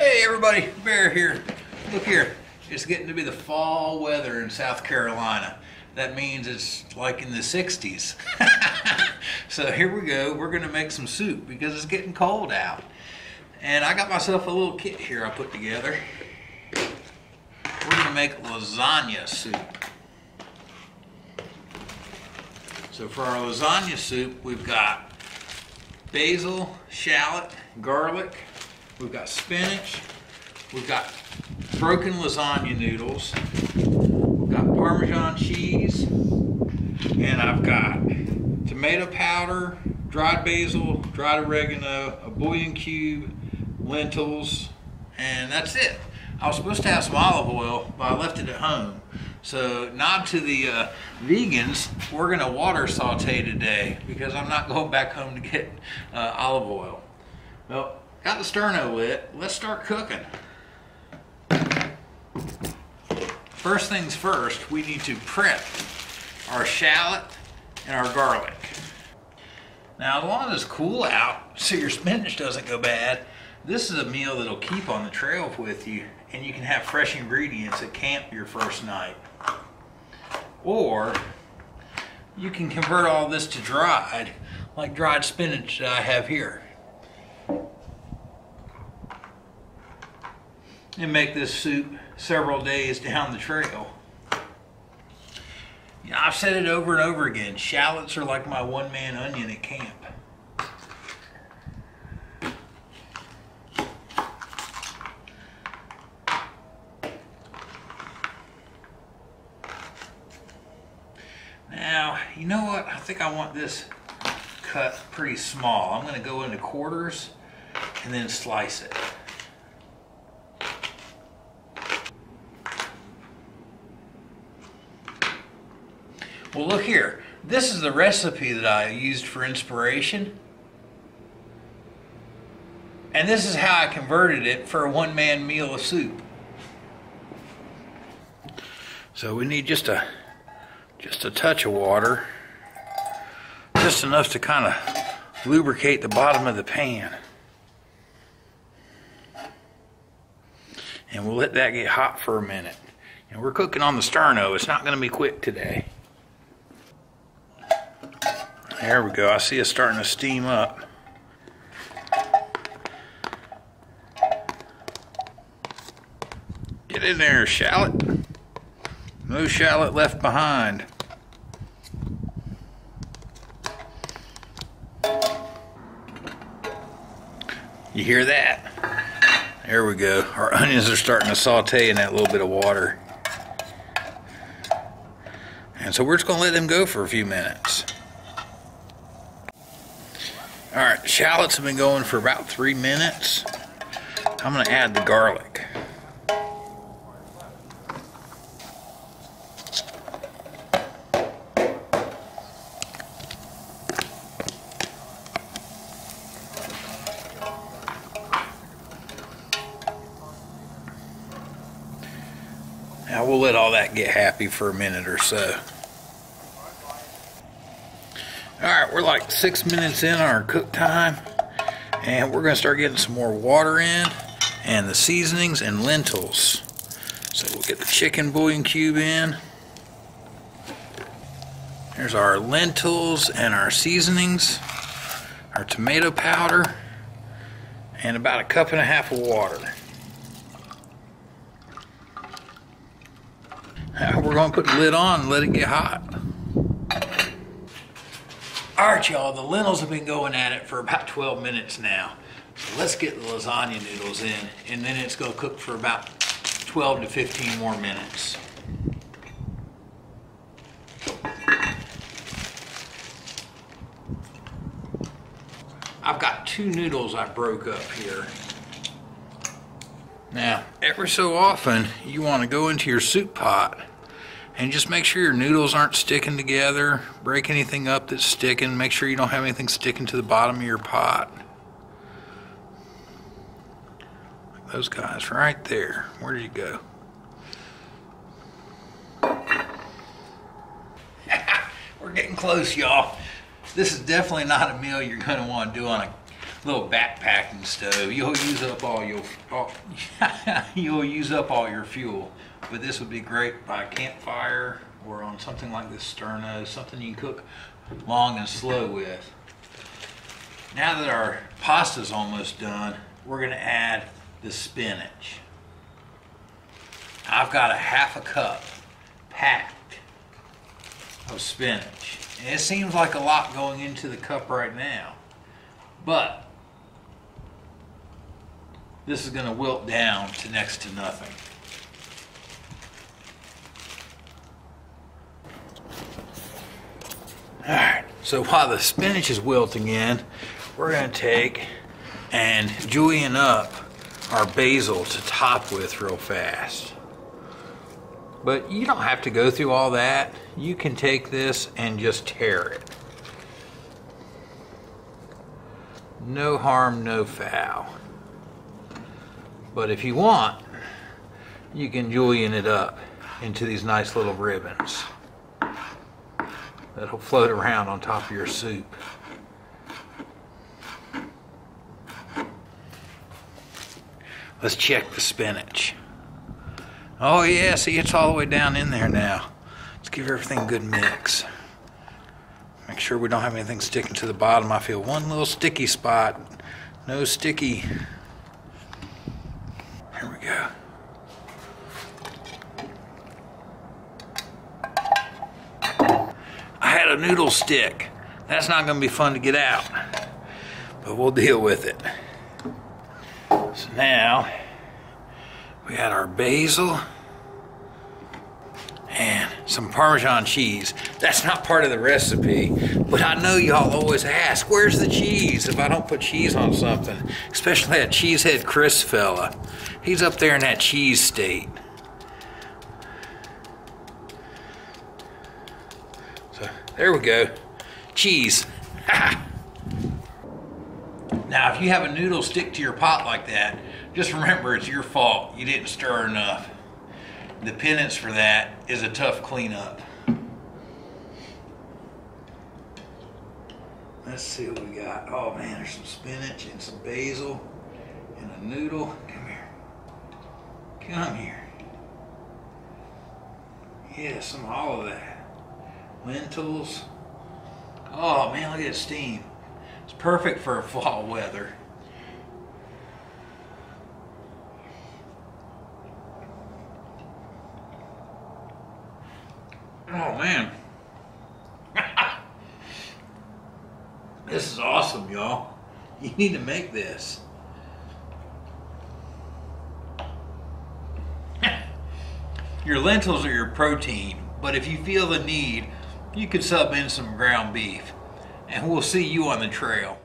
Hey everybody, Bear here. Look here, it's getting to be the fall weather in South Carolina. That means it's like in the 60s. So here we go, we're gonna make some soup because it's getting cold out. And I got myself a little kit here I put together. We're gonna make lasagna soup. So for our lasagna soup, we've got basil, shallot, garlic, we've got spinach, we've got broken lasagna noodles, we've got Parmesan cheese, and I've got tomato powder, dried basil, dried oregano, a bouillon cube, lentils, and that's it. I was supposed to have some olive oil, but I left it at home. So nod to the vegans, we're gonna water saute today because I'm not going back home to get olive oil. Well, got the sterno lit, let's start cooking. First things first, we need to prep our shallot and our garlic. Now, as long as it's cool out, so your spinach doesn't go bad, this is a meal that'll keep on the trail with you, and you can have fresh ingredients at camp your first night. Or you can convert all this to dried, like dried spinach that I have here, and make this soup several days down the trail. You know, I've said it over and over again, shallots are like my one-man onion at camp. Now, you know what? I think I want this cut pretty small. I'm going to go into quarters and then slice it. Well, look here. This is the recipe that I used for inspiration. And this is how I converted it for a one-man meal of soup. So we need just a touch of water. Just enough to kind of lubricate the bottom of the pan. And we'll let that get hot for a minute. And we're cooking on the sterno. It's not going to be quick today. There we go. I see it starting to steam up. Get in there, shallot. No shallot left behind. You hear that? There we go. Our onions are starting to saute in that little bit of water. And so we're just going to let them go for a few minutes. Alright, shallots have been going for about 3 minutes. I'm going to add the garlic. Now we'll let all that get happy for a minute or so. Alright, we're like 6 minutes in our cook time, and we're going to start getting some more water in, and the seasonings and lentils. So we'll get the chicken bouillon cube in. There's our lentils and our seasonings, our tomato powder, and about 1.5 cups of water. Now we're going to put the lid on and let it get hot. Alright y'all, the lentils have been going at it for about 12 minutes now. So let's get the lasagna noodles in, and then it's going to cook for about 12 to 15 more minutes. I've got 2 noodles I broke up here. Now, every so often, you want to go into your soup pot and just make sure your noodles aren't sticking together. Break anything up that's sticking. Make sure you don't have anything sticking to the bottom of your pot. Like those guys right there. Where did you go? We're getting close, y'all. This is definitely not a meal you're going to want to do on little backpacking stove, you'll use up you'll use up all your fuel. But this would be great by a campfire or on something like this sterno, something you can cook long and slow with. Now that our pasta's almost done, we're going to add the spinach. I've got a half a cup packed of spinach. And it seems like a lot going into the cup right now, but this is going to wilt down to next to nothing. Alright, so while the spinach is wilting in, we're going to take and julienne up our basil to top with real fast. But you don't have to go through all that. You can take this and just tear it. No harm, no foul. But if you want, you can julienne it up into these nice little ribbons that'll float around on top of your soup. Let's check the spinach. Oh yeah, see, it's all the way down in there now. Let's give everything a good mix. Make sure we don't have anything sticking to the bottom. I feel one little sticky spot. No sticky. Here we go. I had a noodle stick. That's not going to be fun to get out, but we'll deal with it. So now we got our basil and some Parmesan cheese. That's not part of the recipe, but I know y'all always ask, where's the cheese if I don't put cheese on something? Especially that cheesehead Chris fella. He's up there in that cheese state. So there we go. Cheese. Now, if you have a noodle stick to your pot like that, just remember it's your fault. You didn't stir enough. The penance for that is a tough cleanup. Let's see what we got. Oh man, there's some spinach and some basil and a noodle. Come here. Come here. Yeah, some all of that. Lentils. Oh man, look at that steam. It's perfect for fall weather. Oh man. This is awesome, y'all. You need to make this. Your lentils are your protein, but if you feel the need, you could sub in some ground beef. And we'll see you on the trail.